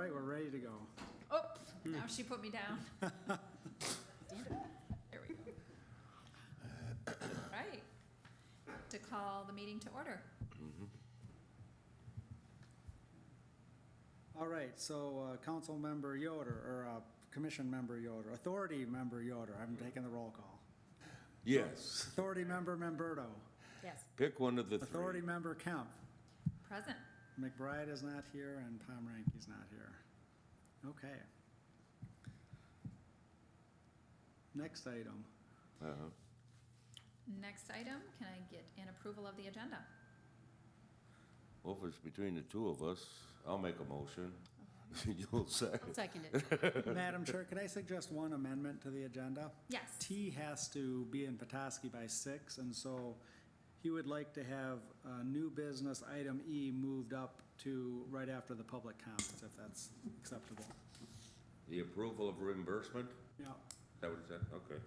right, we're ready to go. Oh, now she put me down. Damn it. There we go. Right. To call the meeting to order. All right, so Council Member Yoder, or Commission Member Yoder, Authority Member Yoder, I'm taking the roll call. Yes. Authority Member Memberto. Yes. Pick one of the Authority three. Member Kemp. Present. McBride is not here and Pomeranke's not here. Okay. Next item. Uh-huh. Next item, can I get an approval of the agenda? Well, if it's between the two of us, I'll make a motion. You'll say. Second it. Madam Chair, could I suggest one amendment to the agenda? Yes. T has to be in Petoskey by 6, and so he would like to have new business item E moved up to right after the public comments, if that's acceptable. The approval of reimbursement? Yeah. Is that what it said? Okay.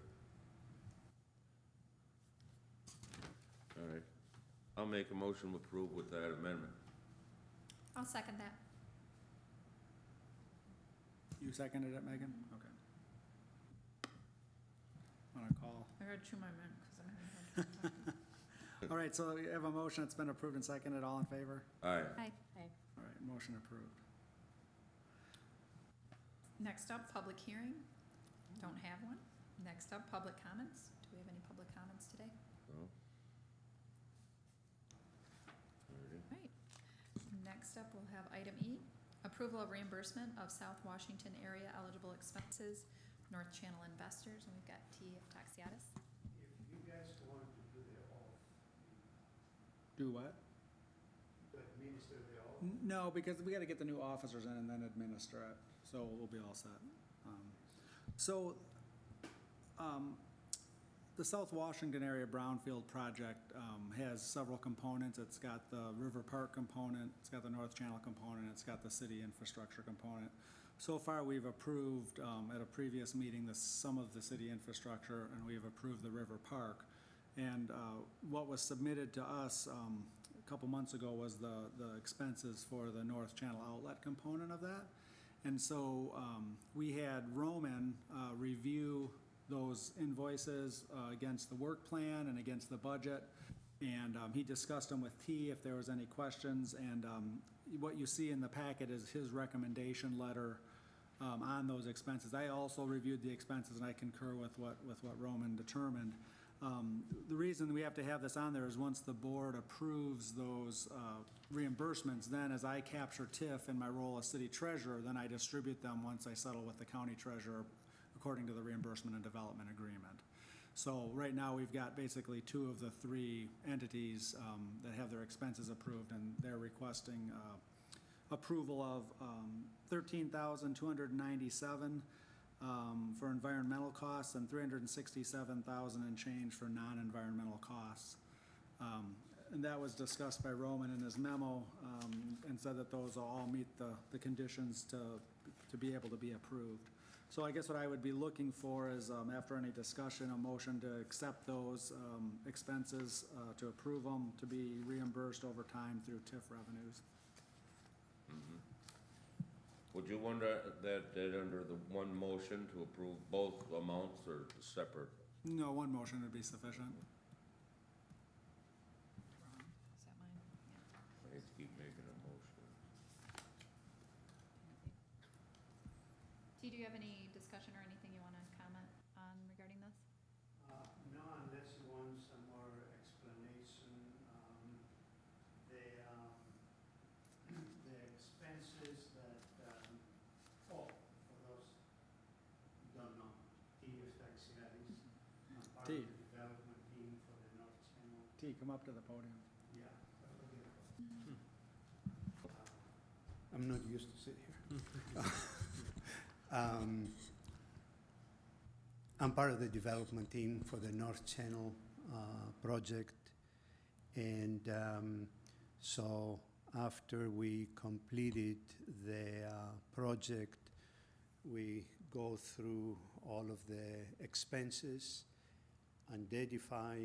All right. I'll make a motion to approve with that amendment. I'll second that. You seconded it, Megan? Okay. On a call. I heard chew my mint because I'm having a hard time. All right, so we have a motion that's been approved and seconded. All in favor? Aye. Hi. All right, motion approved. Next up, public hearing. Don't have one. Next up, public comments. Do we have any public comments today? No. Alrighty. Right. Next up, we'll have item E, approval of reimbursement of South Washington area eligible expenses, North Channel investors, and we've got T. Taxiatis. If you guys want to do the oath, Do what? to administer the oath, No, because we gotta get the new officers in and then administer it, so we'll be all set. The South Washington area Brownfield project has several components. It's got the River Park component, it's got the North Channel component, it's got the city infrastructure component. So far, we've approved, at a previous meeting, some of the city infrastructure, and we've approved the River Park. And what was submitted to us a couple months ago was the expenses for the North Channel outlet component of that. And so we had Roman review those invoices against the work plan and against the budget. And he discussed them with T if there was any questions. And what you see in the packet is his recommendation letter on those expenses. I also reviewed the expenses and I concur with what Roman determined. The reason we have to have this on there is once the board approves those reimbursements, then as I capture TIF in my role as city treasurer, then I distribute them once I settle with the county treasurer according to the reimbursement and development agreement. So right now, we've got basically 2 of the 3 entities that have their expenses approved, and they're requesting approval of $13,297 for environmental costs and $367,000 and change for non-environmental costs. And that was discussed by Roman in his memo and said that those all meet the conditions to be able to be approved. So I guess what I would be looking for is, after any discussion, a motion to accept those expenses, to approve them, to be reimbursed over time through TIF revenues. Would you want that under the one motion to approve both amounts or separate? No, one motion would be sufficient. Is that mine? Yeah. I keep making a motion. T, do you have any discussion or anything you want to comment on regarding this? no, unless you want some more explanation. The expenses that, for those who don't know, T is Taxiatis, part T. of the development team for the North Channel. T, come up to the podium. Yeah. I'm not used to sit here. I'm part of the development team for the North Channel project. And so after we completed the project, we go through all of the expenses, identify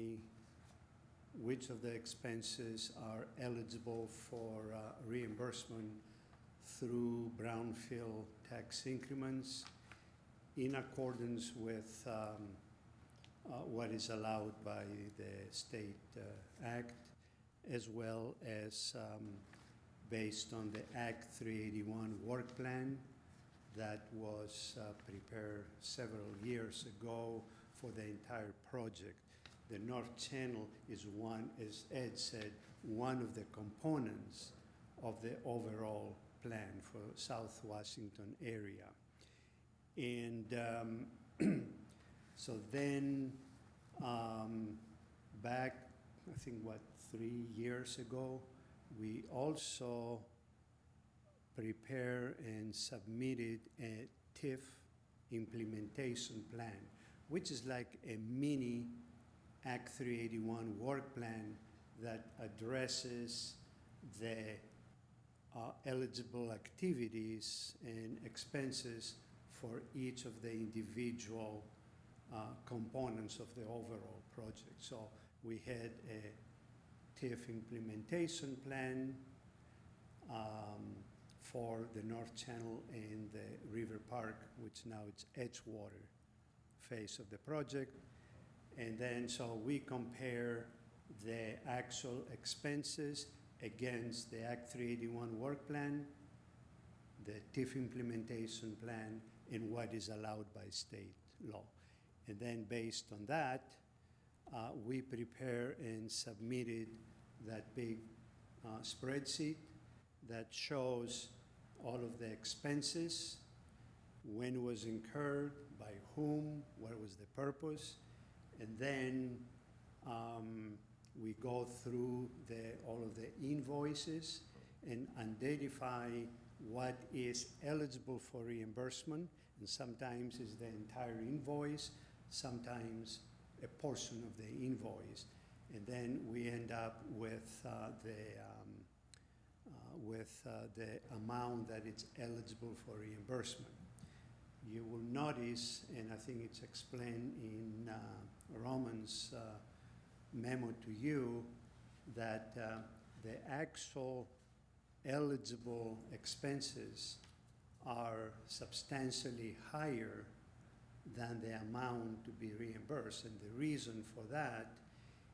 which of the expenses are eligible for reimbursement through Brownfield tax increments in accordance with what is allowed by the state act, as well as based on the Act 381 work plan that was prepared several years ago for the entire project. The North Channel is one, as Ed said, one of the components of the overall plan for South Washington area. And so then back, I think, 3 years ago, we also prepared and submitted a TIF implementation plan, which is like a mini Act 381 work plan that addresses the eligible activities and expenses for each of the individual components of the overall project. So we had a TIF implementation plan for the North Channel and the River Park, which now it's Edgewater phase of the project. And then so we compare the actual expenses against the Act 381 work plan, the TIF implementation plan, and what is allowed by state law. And then based on that, we prepare and submitted that big spreadsheet that shows all of the expenses, when it was incurred, by whom, what was the purpose, and then we go through all of the invoices and identify what is eligible for reimbursement, and sometimes it's the entire invoice, sometimes a portion of the invoice, and then we end up with the amount that it's eligible for reimbursement. You will notice, and I think it's explained in Roman's memo to you, that the actual eligible expenses are substantially higher than the amount to be reimbursed. And the reason for that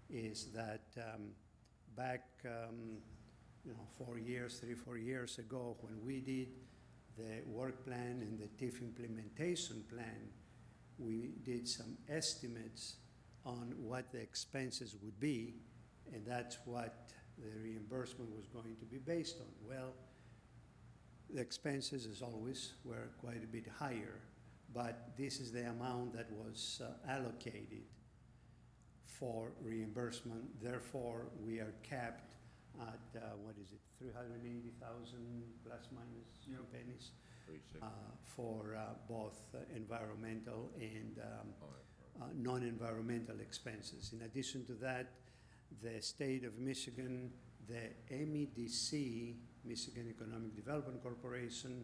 is that back 3, 4 years ago, when we did the work plan and the TIF implementation plan, we did some estimates on what the expenses would be, and that's what the reimbursement was going to be based on. Well, the expenses, as always, were quite a bit higher, but this is the amount that was allocated for reimbursement. Therefore, we are capped at, 380,000 plus minus few pennies for both environmental and non-environmental expenses. In addition to that, the state of Michigan, the MEDC, Michigan Economic Development Corporation,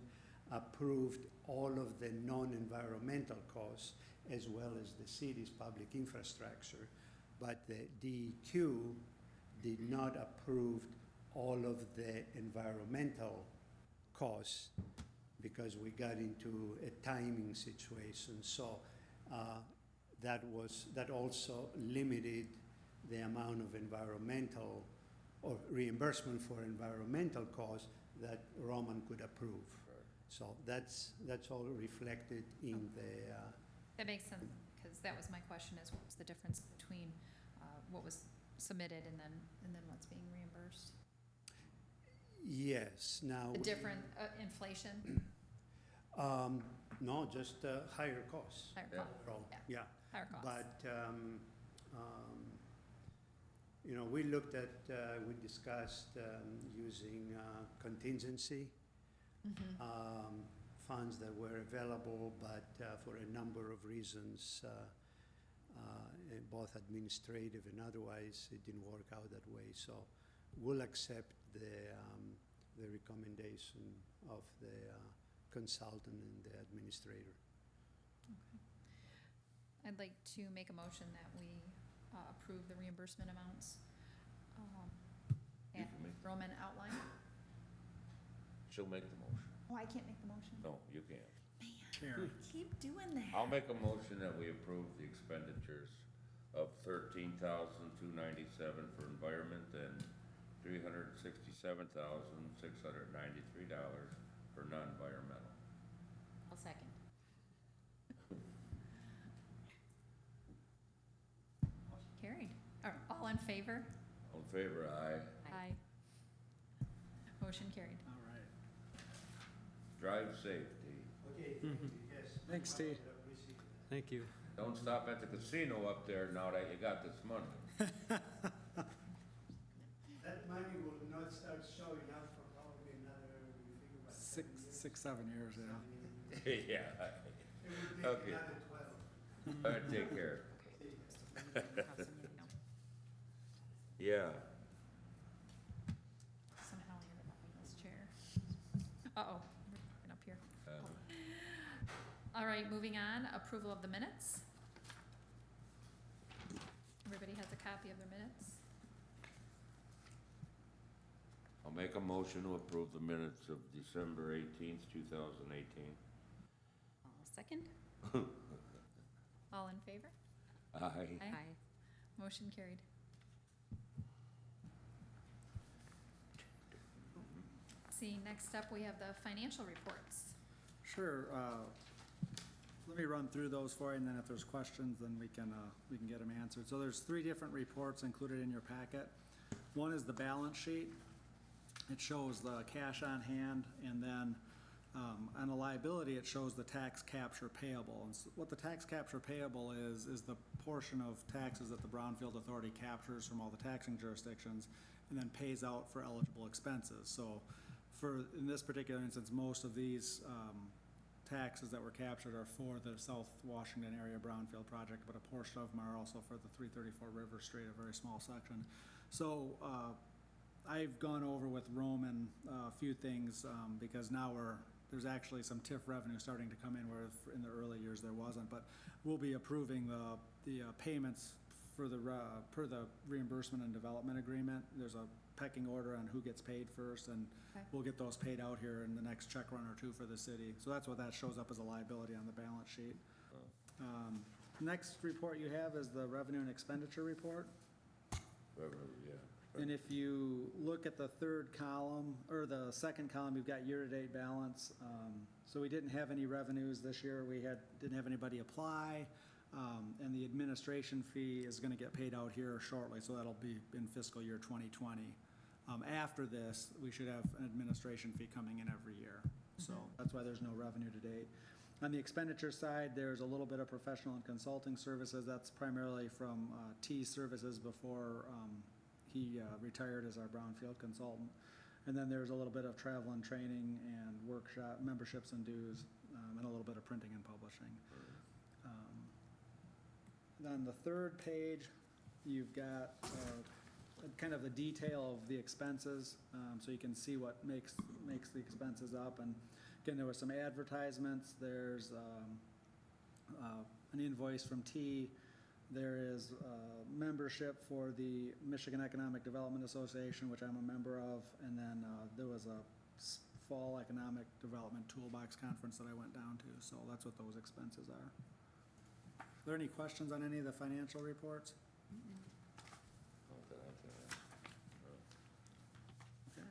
approved all of the non-environmental costs as well as the city's public infrastructure, but the DEQ did not approve all of the environmental costs because we got into a timing situation. So that also limited the amount of environmental or reimbursement for environmental costs that Roman could approve. Right. So that's all reflected in the. That makes sense, because that was my question: is what's the difference between what was submitted and then what's being reimbursed? Yes. Now. The different inflation. No, just higher costs. Higher costs. Yeah. Higher costs. But we looked at, we discussed using contingency funds that were available, but for a number of reasons, both administrative and otherwise, it didn't work out that way. So we'll accept the recommendation of the consultant and the administrator. Okay. I'd like to make a motion that we approve the reimbursement amounts and Roman outline. She'll make the motion. Oh, I can't make the motion. No, you can't. Chair. Keep doing that. I'll make a motion that we approve the expenditures of $13,297 for environment and $367,693 for non-environmental. I'll second. Motion carried. All in favor? All in favor, aye. Aye. Motion carried. All right. Drive safety. Okay, thank you, yes. Thanks, T. Appreciate it. Thank you. Don't stop at the casino up there now that you got this money. That money will not start showing up for probably another, we think about 7 years. 6, 7 years, yeah. 7 years. Yeah. It would take Okay. another 12. All right, take care. Somehow Yeah. I ended up in this chair. Uh-oh, we're up here. All right, moving on, approval of the minutes. Everybody has a copy of their minutes. I'll make a motion to approve the minutes of December 18th, 2018. Second? All in favor? Aye. Aye. Motion carried. See, next up, we have the financial reports. Sure, let me run through those for you, and then if there's questions, then we can get them answered. So there's 3 different reports included in your packet. One is the balance sheet. It shows the cash on hand, and then on the liability, it shows the tax capture payable. And what the tax capture payable is the portion of taxes that the Brownfield Authority captures from all the taxing jurisdictions and then pays out for eligible expenses. So in this particular instance, most of these taxes that were captured are for the South Washington area Brownfield project, but a portion of them are also for the 334 River Street, a very small section. So I've gone over with Roman a few things because now there's actually some TIF revenue starting to come in where in the early years there wasn't, but we'll be approving the payments for per the reimbursement and development agreement. There's a pecking order on who gets paid first, and Okay. we'll get those paid out here in the next check run or two for the city. So that's what that shows up as a liability on the balance sheet. Next report you have is the revenue and expenditure report. Yeah. And if you look at the third column, or the second column, you've got year-to-date balance. So we didn't have any revenues this year. Didn't have anybody apply. And the administration fee is gonna get paid out here shortly, so that'll be in fiscal year 2020. After this, we should have an administration fee coming in every year. So that's why there's no revenue to date. On the expenditure side, there's a little bit of professional and consulting services. That's primarily from T Services before he retired as our Brownfield consultant. And then there's a little bit of travel and training and workshop memberships and dues, and a little bit of printing and publishing. On the third page, you've got kind of the detail of the expenses, so you can see what makes the expenses up. And again, there was some advertisements. There's an invoice from T. There is membership for the Michigan Economic Development Association, which I'm a member of, and then there was a fall economic development toolbox conference that I went down to. So that's what those expenses are. Are there any questions on any of the financial reports? Not that I can ask. No. Okay.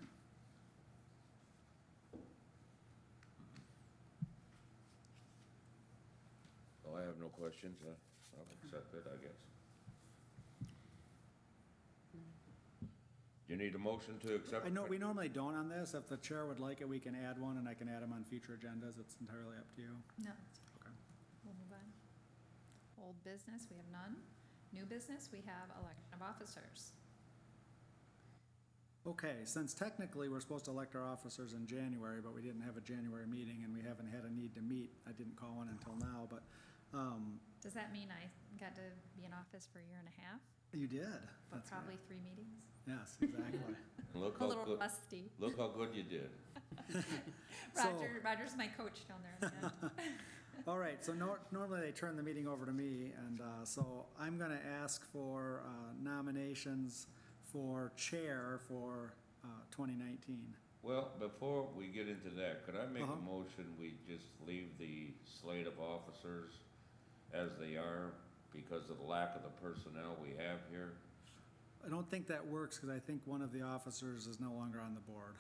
No, I have no questions. I'll accept it, I guess. You need a motion to accept? I know, we normally don't on this. If the chair would like it, we can add one, and I can add them on future agendas. It's entirely up to you. No. Okay. We'll move on. Old business, we have none. New business, we have election of officers. Okay, since technically we're supposed to elect our officers in January, but we didn't have a January meeting, and we haven't had a need to meet, I didn't call one until now, but Does that mean I got to be in office for a year and a half, you did. but That's right. probably 3 meetings? Yes, exactly. And look A how little good, rusty. look how good you did. So- Roger's my coach down there. Yeah. All right, so normally they turn the meeting over to me, and so I'm going to ask for nominations for chair for 2019. Well, before we get into that, could I make Uh-huh. a motion, we just leave the slate of officers as they are because of the lack of the personnel we have here? I don't think that works because I think one of the officers is no longer on the board.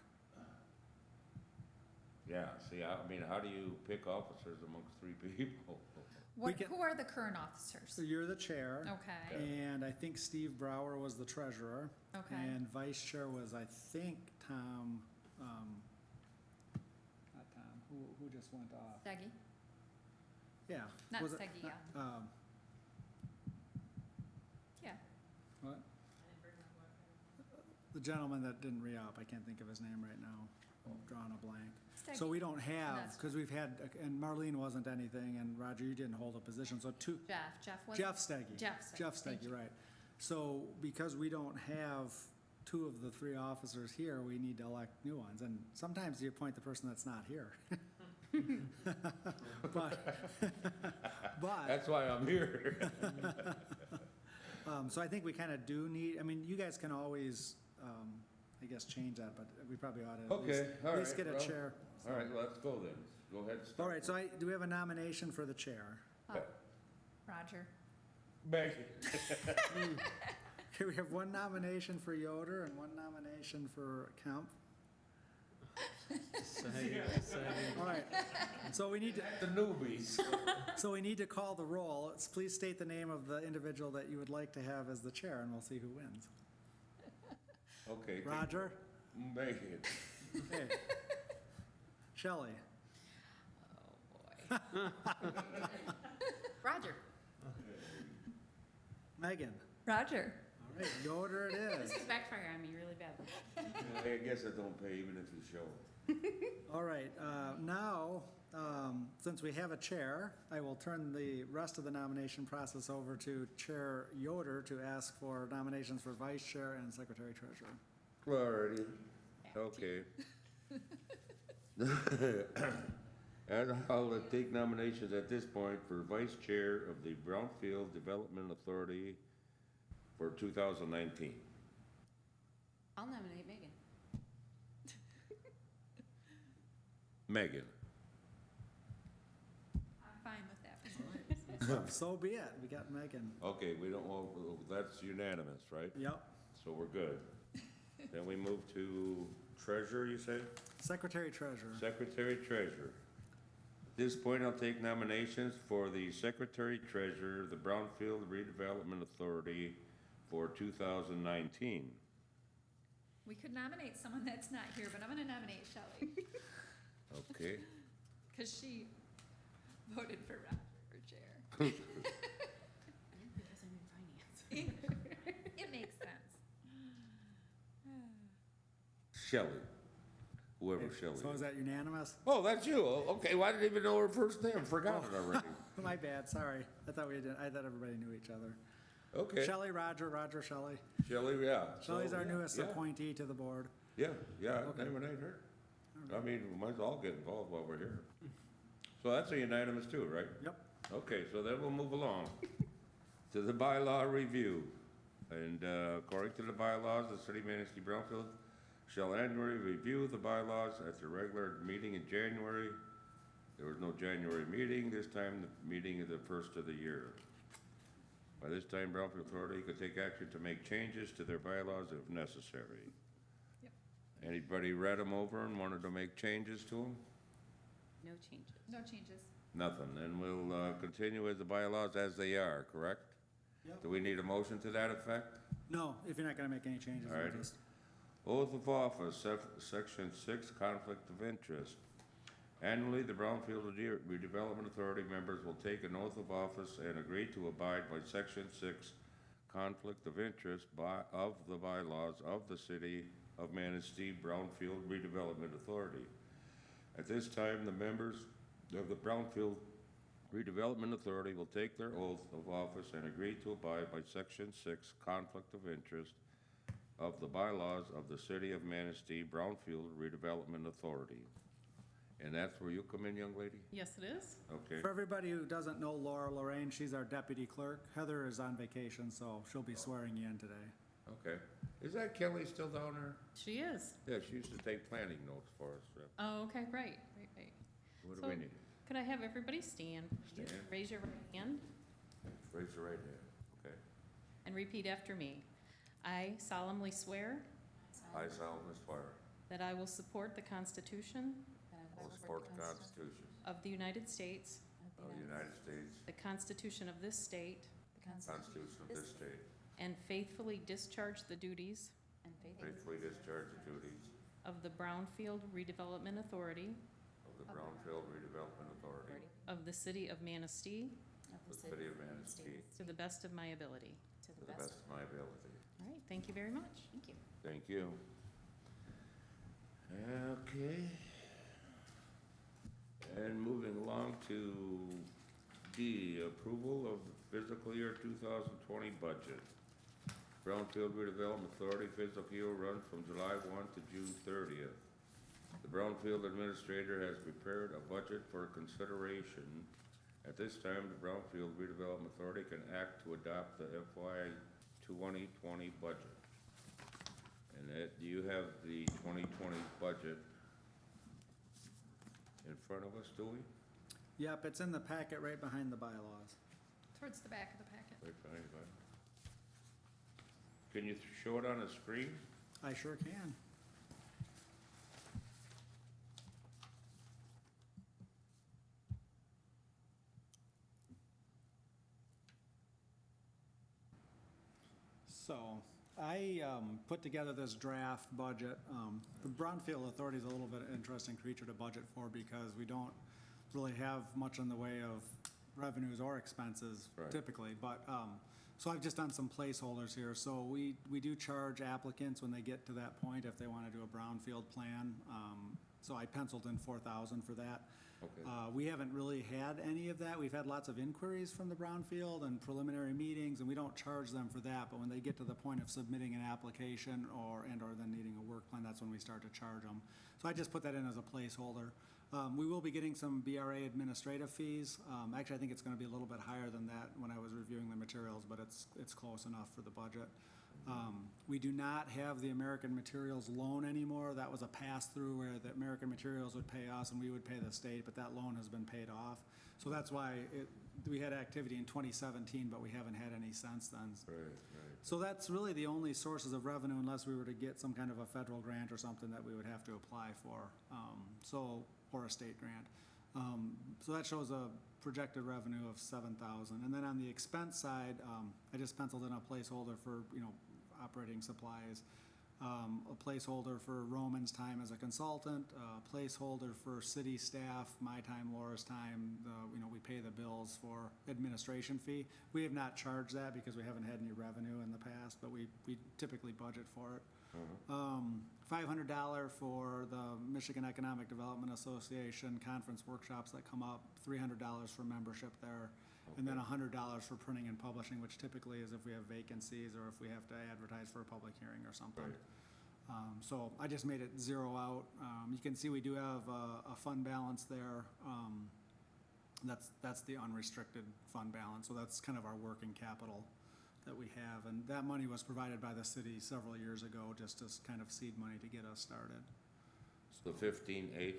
Yeah, see, I mean, how do you pick officers amongst three people? Who are the current officers? So you're the chair. Okay, And I think Steve Brower was the treasurer. okay. And vice chair was, I think, Tom, not Tom, who just went off? Steggy? Yeah. Not was it- Steggy, yeah. Yeah. What? The gentleman that didn't re-up, I can't think of his name right now, I'm drawing a blank. So Steggy. we don't have, that's because we've had, and Marlene wasn't anything, and Roger, you didn't hold a position, so two, Jeff was. Jeff Steggy. Jeff Steggy, Jeff thank Steggy, you. right. So because we don't have two of the three officers here, we need to elect new ones, and sometimes you appoint the person that's not here. But, That's why I'm here. so I think we kind of do need, I mean, you guys can always, I guess, change that, but we probably ought to Okay, all at least right, get a well, chair. All right, let's go then. Go ahead. All start. right, so do we have a nomination for the chair? Oh, Roger. Becky. Okay, we have one nomination for Yoder and one nomination for Kemp. All right, so we need to, The newbies. call the roll. Please state the name of the individual that you would like to have as the chair, and we'll see who wins. Okay. Roger? Megan. Okay. Shelley? Oh, boy. Roger. Megan? Roger. All right, Yoder it is. This is backfire on me really bad. I guess it don't pay even if you show. All right, now, since we have a chair, I will turn the rest of the nomination process over to Chair Yoder to ask for nominations for vice chair and secretary treasurer. Alrighty. Okay. And I'll take nominations at this point for vice chair of the Brownfield Development Authority for 2019. I'll nominate Megan. Megan. I'm fine with that. So be it, we got Megan. Okay, we don't, well, that's unanimous, right? Yep. So we're good. Then we move to treasurer, you say? Secretary treasurer. Secretary treasurer. At this point, I'll take nominations for the secretary treasurer, the Brownfield Redevelopment Authority for 2019. We could nominate someone that's not here, but I'm gonna nominate Shelley, Okay. because she voted for Roger for chair. Because I'm in finance. It makes sense. Shelley. Whoever Shelley So is is. that unanimous? Oh, that's you. Oh, okay, well, I didn't even know her first name. Forgot it already. My bad, sorry. I thought everybody knew each other. Okay. Shelley, Roger, Roger, Shelley. Shelley, yeah. Shelley's So, our newest yeah. appointee to the board. Yeah, yeah, Okay. name and ain't her. I mean, we might as well get involved while we're here. So that's a unanimous too, right? Yep. Okay, so then we'll move along to the bylaw review. And according to the bylaws, the city of Manistee Brownfield shall annually review the bylaws at the regular meeting in January. There was no January meeting, this time the meeting is the first of the year. By this time, Brownfield Authority could take action to make changes to their bylaws if necessary. Yep. Anybody read them over and wanted to make changes to them? No changes. No changes. Nothing, then we'll continue with the bylaws as they are, correct? Yep. Do we need a motion to that effect? No, if you're not gonna make any changes, All we'll right. just, Oath of office, section 6, conflict of interest. Annually, the Brownfield Redevelopment Authority members will take an oath of office and agree to abide by section 6, conflict of interest of the bylaws of the city of Manistee Brownfield Redevelopment Authority. At this time, the members of the Brownfield Redevelopment Authority will take their oath of office and agree to abide by section 6, conflict of interest of the bylaws of the city of Manistee Brownfield Redevelopment Authority. And that's where you come in, young lady? Yes, it is. Okay. for everybody who doesn't know Laura Lorraine, she's our deputy clerk. Heather is on vacation, so she'll be swearing you in today. Okay. Is that Kelly still down there? She is. Yeah, she used to take planning notes for us. Oh, okay, right. What do So- we need? Could I have everybody stand? Stand. Raise your right hand Raise the right hand. Okay. and repeat after me. I solemnly swear I solemnly swear that I will support the Constitution I will support the Constitution of the United States, of the United States, the Constitution of this state, the Constitution of this state, and faithfully discharge the duties faithfully discharge the duties of the Brownfield Redevelopment Authority of the Brownfield Redevelopment Authority of the City of Manistee of the City of Manistee to the best of my ability. to the best of my ability. All right, thank you very much. Thank you. Thank you. Okay. And moving along to D, approval of the fiscal year 2020 budget. Brownfield Redevelopment Authority fiscal year runs from July 1 to June 30th. The Brownfield Administrator has prepared a budget for consideration. At this time, the Brownfield Redevelopment Authority can act to adopt the FY 2020 budget. And do you have the 2020 budget in front of us, do we? Yep, it's in the packet right behind the bylaws. Towards the back of the packet. Right behind you. Can you show it on the screen? I sure can. So, I put together this draft budget. The Brownfield Authority is a little bit interesting creature to budget for because we don't really have much in the way of revenues or expenses Right. typically. But, so I've just done some placeholders here. So we do charge applicants when they get to that point if they want to do a Brownfield plan. So I penciled in 4,000 for that. Okay. We haven't really had any of that. We've had lots of inquiries from the Brownfield and preliminary meetings, and we don't charge them for that. But when they get to the point of submitting an application or then needing a work plan, that's when we start to charge them. So I just put that in as a placeholder. We will be getting some BRA administrative fees. Actually, I think it's gonna be a little bit higher than that when I was reviewing the materials, but it's close enough for the budget. We do not have the American Materials loan anymore. That was a pass-through where the American Materials would pay us and we would pay the state, but that loan has been paid off. So that's why we had activity in 2017, but we haven't had any since then. Right. So that's really the only sources of revenue unless we were to get some kind of a federal grant or something that we would have to apply for, or a state grant. So that shows a projected revenue of 7,000. And then on the expense side, I just penciled in a placeholder for, operating supplies, a placeholder for Roman's time as a consultant, a placeholder for city staff, my time, Laura's time, we pay the bills for administration fee. We have not charged that because we haven't had any revenue in the past, but we typically budget for it. $500 for the Michigan Economic Development Association conference workshops that come up, $300 for membership there, and then $100 for printing and publishing, which typically is if we have vacancies or if we have to advertise for a public hearing or something. Right. So I just made it zero out. You can see we do have a fund balance there. That's the unrestricted fund balance, so that's kind of our working capital that we have, and that money was provided by the city several years ago just as kind of seed money to get us started. The 15.8?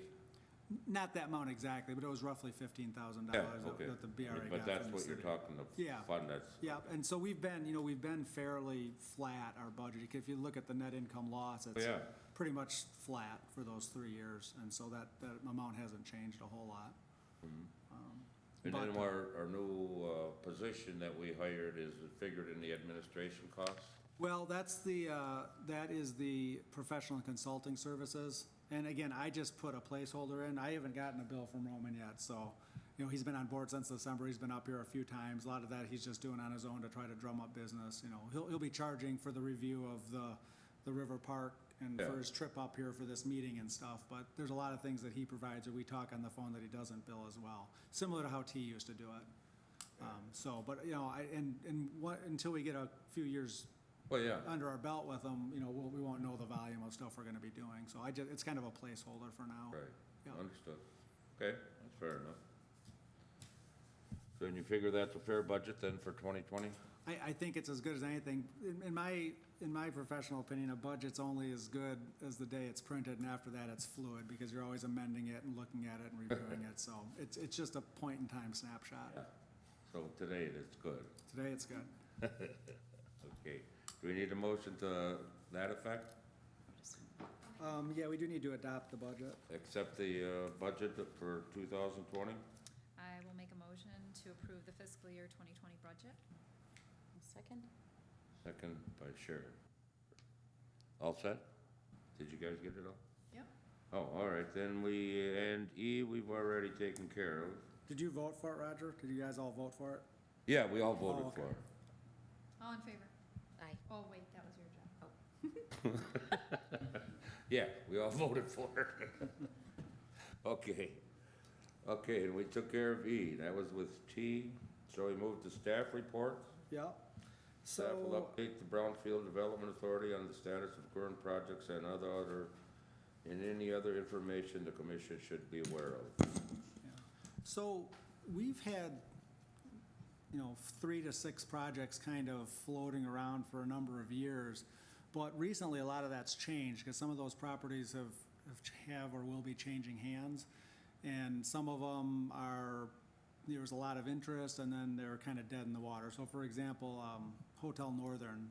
Not that amount exactly, but it was roughly $15,000 Okay. that the BRA got But that's from the what you're city. talking, the Yeah. fund that's. Yeah, and so we've been fairly flat, our budget. If you look at the net income loss, it's Yeah. pretty much flat for those 3 years, and so that amount hasn't changed a whole lot. And But, then our new position that we hired is figured in the administration costs? Well, that is the professional consulting services. And again, I just put a placeholder in. I haven't gotten a bill from Roman yet, so, he's been on board since December. He's been up here a few times. A lot of that he's just doing on his own to try to drum up business. He'll be charging for the review of the River Park and Yeah. for his trip up here for this meeting and stuff. But there's a lot of things that he provides or we talk on the phone that he doesn't bill as well, similar to how T used to do it. Until we get a few years Well, yeah. under our belt with them, we won't know the volume of stuff we're gonna be doing. So it's kind of a placeholder for now. Right, Yeah. understood. Okay, that's fair enough. So, and you figure that's a fair budget then for 2020? I think it's as good as anything. In my professional opinion, a budget's only as good as the day it's printed, and after that, it's fluid, because you're always amending it and looking at it and reviewing it, so it's just a point-in-time snapshot. Yeah. So today it's good. Today, it's good. Okay. Do we need a motion to that effect? Yeah, we do need to adopt the budget. Accept the budget for 2020? I will make a motion to approve the fiscal year 2020 budget. Second? Second by Sharon. All set? Did you guys get it all? Yep. Oh, all right, then and E, we've already taken care of. Did you vote for it, Roger? Did you guys all vote for it? Yeah, we all voted Oh, okay. for it. All in favor? Aye. Oh, wait, that was your job. Oh. Yeah, we all voted for it. Okay. Okay, and we took care of E. That was with T. So we moved to staff reports. Yeah. Staff will So, update the Brownfield Development Authority on the status of current projects and any other information the commission should be aware of. so we've had, 3 to 6 projects kind of floating around for a number of years. But recently, a lot of that's changed, because some of those properties have or will be changing hands. And some of them there was a lot of interest, and then they're kind of dead in the water. So for example, Hotel Northern,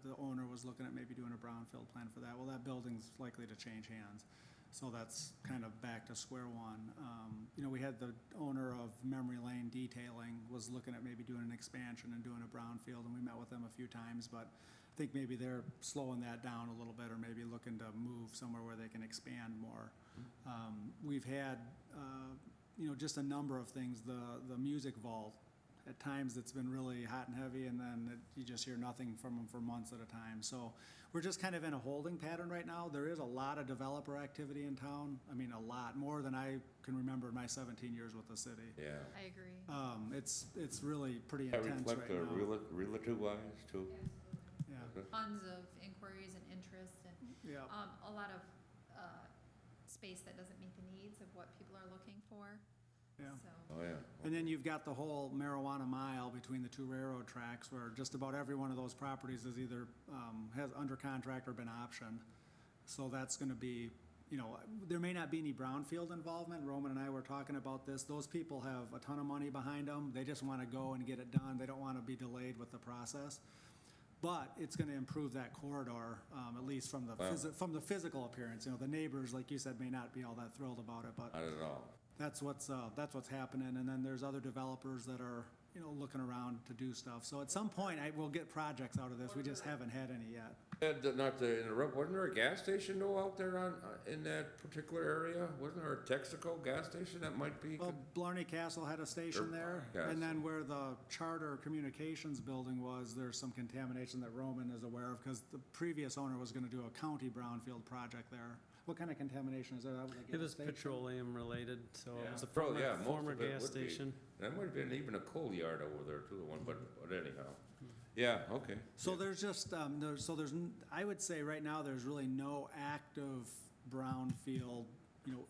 the owner was looking at maybe doing a brownfield plan for that. Well, that building's likely to change hands. So that's kind of back to square one. We had the owner of Memory Lane Detailing was looking at maybe doing an expansion and doing a brownfield, and we met with them a few times, but I think maybe they're slowing that down a little bit, or maybe looking to move somewhere where they can expand more. We've had, just a number of things. The Music Vault, at times it's been really hot and heavy, and then you just hear nothing from them for months at a time. So we're just kind of in a holding pattern right now. There is a lot of developer activity in town. I mean, a lot, more than I can remember in my 17 years with the city. Yeah. I agree. It's really pretty That intense reflect right the now. realtor-wise too? Yeah, Tons of inquiries and interest, and yeah. a lot of space that doesn't meet the needs of what people are looking for. Yeah. So, Oh, yeah. And then you've got the whole marijuana mile between the 2 railroad tracks, where just about every one of those properties is either, has under contract or been optioned. So that's gonna be, there may not be any brownfield involvement. Roman and I were talking about this. Those people have a ton of money behind them. They just wanna go and get it done. They don't wanna be delayed with the process. But it's gonna improve that corridor, at least from the from the physical appearance. The neighbors, like you said, may not be all that thrilled about it, but Not at all. that's what's happening. And then there's other developers that are, looking around to do stuff. So at some point, we'll get projects out of this. We just haven't had any yet. And not to interrupt, wasn't there a gas station though out there in that particular area? Wasn't there a Texaco gas station that might be? Well, Blarney Castle had a station there. Castle. And then where the Charter Communications building was, there's some contamination that Roman is aware of, because the previous owner was gonna do a county brownfield project there. What kind of contamination is there? It was petroleum related, so it was a Yeah, most former of it gas would be. station. That might have been even a coal yard over there too, but anyhow. Yeah, okay. So there's just, I would say right now, there's really no active brownfield,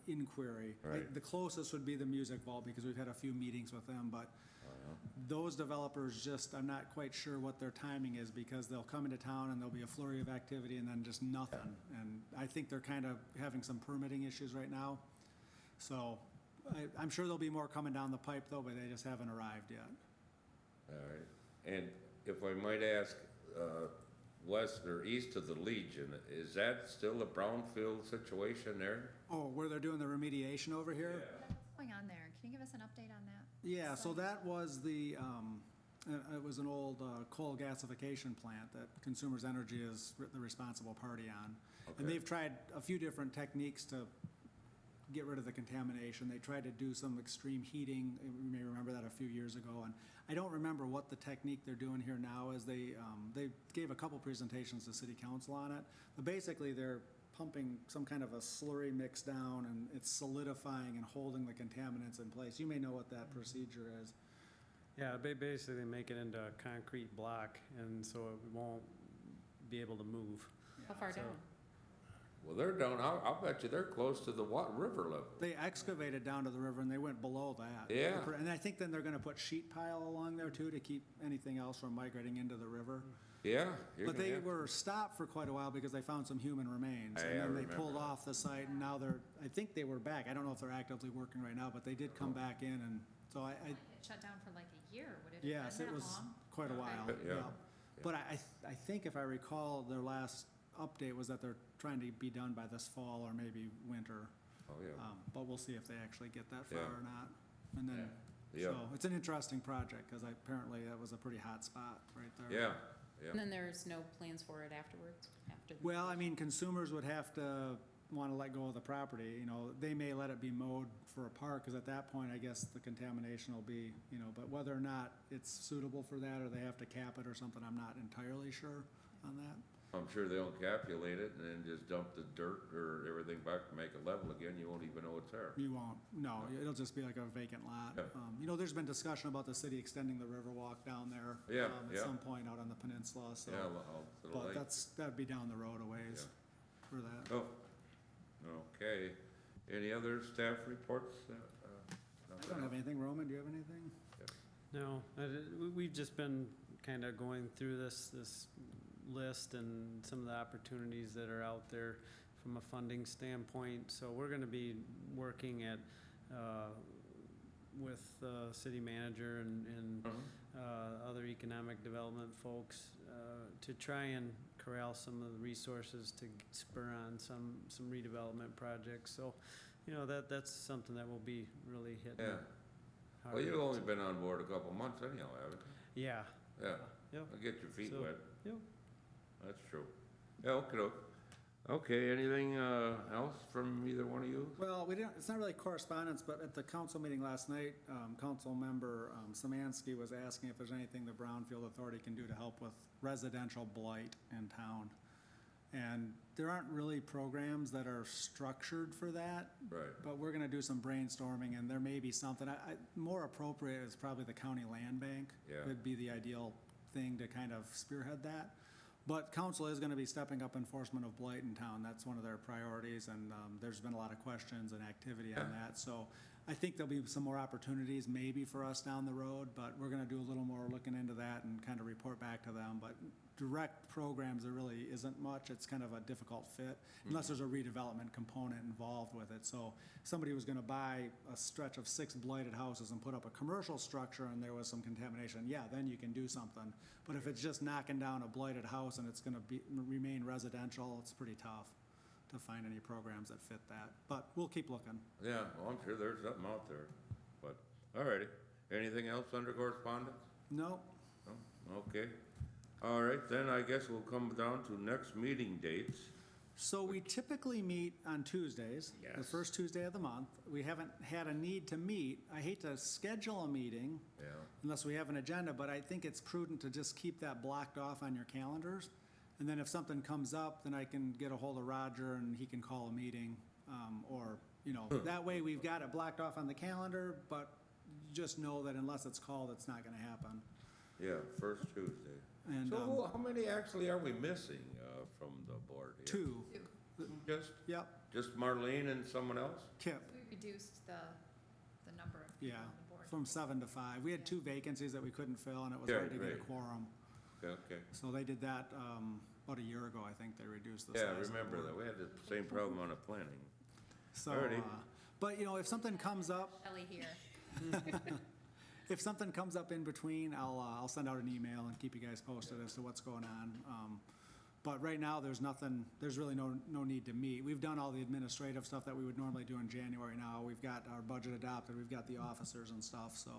inquiry. Right. The closest would be the Music Vault, because we've had a few meetings with them, but those developers I'm not quite sure what their timing is, because they'll come into town and there'll be a flurry of activity and then just nothing. And I think they're kind of having some permitting issues right now. So I'm sure there'll be more coming down the pipe though, but they just haven't arrived yet. All right. And if I might ask, west or east of the Legion, is that still a brownfield situation there? Oh, where they're doing the remediation over here? what's going on there? Can you give us an update on that? Yeah, so that was it was an old coal gasification plant that Consumers Energy is the responsible party on. And Okay. they've tried a few different techniques to get rid of the contamination. They tried to do some extreme heating, you may remember that a few years ago. And I don't remember what the technique they're doing here now is. They gave a couple presentations to city council on it. But basically, they're pumping some kind of a slurry mix down, and it's solidifying and holding the contaminants in place. You may know what that procedure is. Yeah, basically make it into a concrete block, and so it won't be able to move. How far So- down? Well, they're down, I'll bet you they're close to the river level. They excavated down to the river and they went below that. Yeah. And I think then they're gonna put sheet pile along there too to keep anything else from migrating into the river. Yeah. you're But gonna they have to- were stopped for quite a while because they found some human remains. I And then they remember pulled that. off the site and now I think they were back. I don't know if they're actively working right now, but they did come back in and so I It shut down for like a year, would it have been yes, it that was long? quite a Okay. while. Yeah. But I think if I recall, their last update was that they're trying to be done by this fall or maybe winter. Oh, yeah. But we'll see if they actually get that far Yeah. or not. And then, Yeah. so it's an interesting project because apparently that was a pretty hot spot right there. Yeah, yeah. And then there's no plans for it afterwards, after? the- Well, I mean, consumers would have to want to let go of the property, you know, they may let it be mowed for a park, because at that point, I guess the contamination will be, you know, but whether or not it's suitable for that, or they have to cap it or something, I'm not entirely sure on that. I'm sure they'll encapsulate it and then just dump the dirt or everything back to make it level again, you won't even know it's there. You won't, no, it'll just be like a vacant lot. Yeah. You know, there's been discussion about the city extending the Riverwalk down there. Yeah, At yeah. some point out on the peninsula, so. Yeah, well, to the But lake. that'd be down the road a ways for that. Oh, okay. Any other staff reports? I don't have anything. Roman, do you have anything? No, we've just been kind of going through this list and some of the opportunities that are out there from a funding standpoint. So we're gonna be working with the city manager and other economic development folks to try and corral some of the resources to spur on some redevelopment projects. So, you know, that's something that will be really hitting Yeah. hard. Well, you've only been on board a couple months anyhow, haven't Yeah, you? Yeah. yep, I'll get your feet So- wet. yep. That's true. Yeah, okay. Okay, anything else from either one of you? Well, it's not really correspondence, but at the council meeting last night, council member Samansky was asking if there's anything the Brownfield Authority can do to help with residential blight in town. And there aren't really programs that are structured for that, Right. but we're gonna do some brainstorming, and there may be something. More appropriate is probably the county land bank. Yeah. Would be the ideal thing to kind of spearhead that. But council is gonna be stepping up enforcement of blight in town. That's one of their priorities, and there's been a lot of questions and activity on that. So I think there'll be some more opportunities maybe for us down the road, but we're gonna do a little more looking into that and kind of report back to them. But direct programs, there really isn't much. It's kind of a difficult fit, unless there's a redevelopment component involved with it. So if somebody was gonna buy a stretch of 6 blighted houses and put up a commercial structure and there was some contamination, yeah, then you can do something. But if it's just knocking down a blighted house and it's gonna remain residential, it's pretty tough to find any programs that fit that. But we'll keep looking. Yeah, well, I'm sure there's something out there, but, all righty. Anything else under correspondence? No, No? Okay. All right, then I guess we'll come down to next meeting dates. so we typically meet on Tuesdays, the Yes. first Tuesday of the month. We haven't had a need to meet. I hate to schedule a meeting Yeah. unless we have an agenda, but I think it's prudent to just keep that blocked off on your calendars. And then if something comes up, then I can get a hold of Roger and he can call a meeting, or, you know, that way we've got it blocked off on the calendar, but just know that unless it's called, it's not gonna happen. Yeah, first Tuesday. And, So how many actually are we missing from the board here? 2, yep, Just Marlene and someone else? Kip, We reduced the number of people yeah, on the board. from 7 to 5. We had 2 vacancies that we couldn't fill and it was Yeah, hard to get a right. quorum. Okay. So they did that, about a year ago, I think they reduced the size. Yeah, I of the remember board. that. We had the same problem on the planning. So, Alrighty. but you know, if something comes up, Shelley here. if something comes up in between, I'll send out an email and keep you guys posted as to what's going on. But right now, there's really no need to meet. We've done all the administrative stuff that we would normally do in January now. We've got our budget adopted, we've got the officers and stuff, so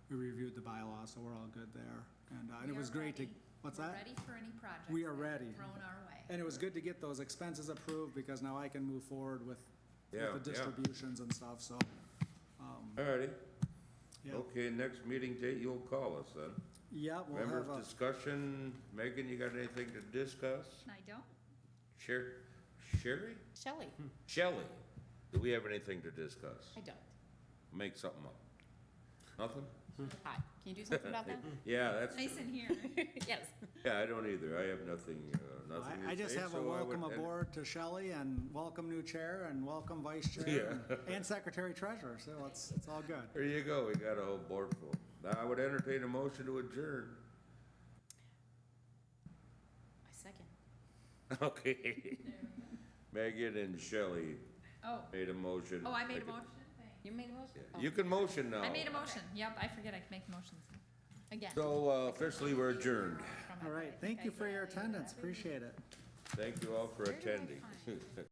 we reviewed the bylaws, so we're all good there. And it We was are great to, ready. what's We're that? ready for any projects. We are that are ready. Thrown our way. And it was good to get those expenses approved, because now I can move forward with Yeah, the yeah. distributions and stuff, so. All righty. Yeah. Okay, next meeting date, you'll call us then. Yeah, we'll have Members' a, discussion. Megan, you got anything to discuss? I don't. Sherry? Shelley, Shelley, do we have anything to discuss? I don't. Make something up. Nothing? Hi, can Can you do something about that? Yeah, that's, Nice in here. Yes. yeah, I don't either. I have nothing, nothing I to just say, have a so I would welcome en- aboard to Shelley and welcome new chair and welcome vice chair and secretary treasurer, so it's all good. There you go, we got a whole board full. Now, I would entertain a motion to adjourn. I second. Okay. Megan and Shelley Oh, made a motion. oh, I made a Make it- motion? You made a motion? Oh. You can motion now. I made a motion. Yep, I forget I can make motions. Again. So officially, we're adjourned. from my All right, brain. thank you Okay. for your attendance, appreciate it. Thank you all for Where did I attending. find-